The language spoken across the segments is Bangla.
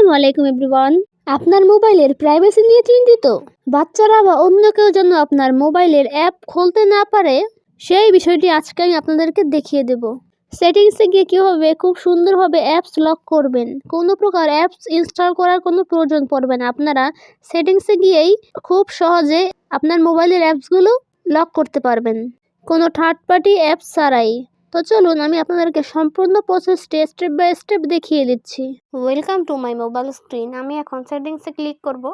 আসসালামু আলাইকুম এভরিওয়ান। আপনার মোবাইলের প্রাইভেসি নিয়ে চিন্তিত? বাচ্চারা বা অন্য কেউ যেন আপনার মোবাইলের অ্যাপ খুলতে না পারে, সেই বিষয়টি আজকে আমি আপনাদেরকে দেখিয়ে দেব। সেটিংসে গিয়ে কীভাবে খুব সুন্দরভাবে অ্যাপস লক করবেন। কোনো প্রকার অ্যাপস ইনস্টল করার কোনো প্রয়োজন পড়বে না। আপনারা সেটিংসে গিয়েই খুব সহজে আপনার মোবাইলের অ্যাপসগুলো লক করতে পারবেন, কোনো থার্ড পার্টি অ্যাপস ছাড়াই। তো চলুন আমি আপনাদেরকে সম্পূর্ণ প্রসেসটি স্টেপ বাই স্টেপ দেখিয়ে দিচ্ছি। Welcome to my mobile screen. আমি এখন সেটিংসে ক্লিক করব,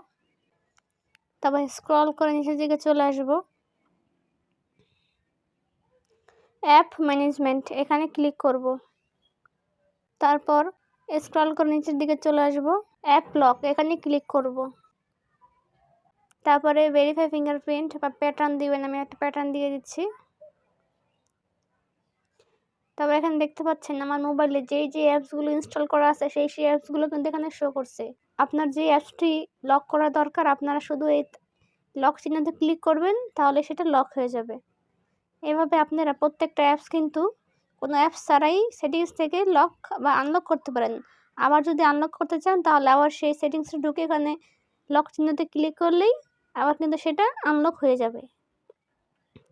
তারপর স্ক্রল করে নিচের দিকে চলে আসব। অ্যাপ ম্যানেজমেন্ট এখানে ক্লিক করব, তারপর স্ক্রল করে নিচের দিকে চলে আসব। অ্যাপ লক এখানে ক্লিক করব, তারপরে ভেরিফাই ফিঙ্গারপ্রিন্ট বা প্যাটার্ন দিবেন। আমি একটা প্যাটার্ন দিয়ে দিচ্ছি। তবে এখানে দেখতে পাচ্ছেন আমার মোবাইলে যে অ্যাপসগুলো ইনস্টল করা আছে সেই অ্যাপসগুলো কিন্তু এখানে শো করছে। আপনার যে অ্যাপসটি লক করা দরকার আপনারা শুধু এই লক চিহ্নতে ক্লিক করবেন, তাহলে সেটা লক হয়ে যাবে। এভাবে আপনারা প্রত্যেকটা অ্যাপস কিন্তু কোনো অ্যাপস ছাড়াই সেটিংস থেকে লক বা আনলক করতে পারেন। আবার যদি আনলক করতে চান তাহলে আবার সেই সেটিংসে ঢুকে এখানে লক চিহ্নতে ক্লিক করলেই আবার কিন্তু সেটা আনলক হয়ে যাবে।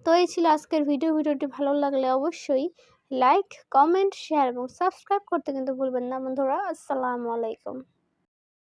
তো এই ছিল আজকের ভিডিওটি ভালো লাগলে অবশ্যই লাইক, কমেন্ট, শেয়ার এবং সাবস্ক্রাইব করতে কিন্তু ভুলবেন না বন্ধুরা। আসসালামু আলাইকুম।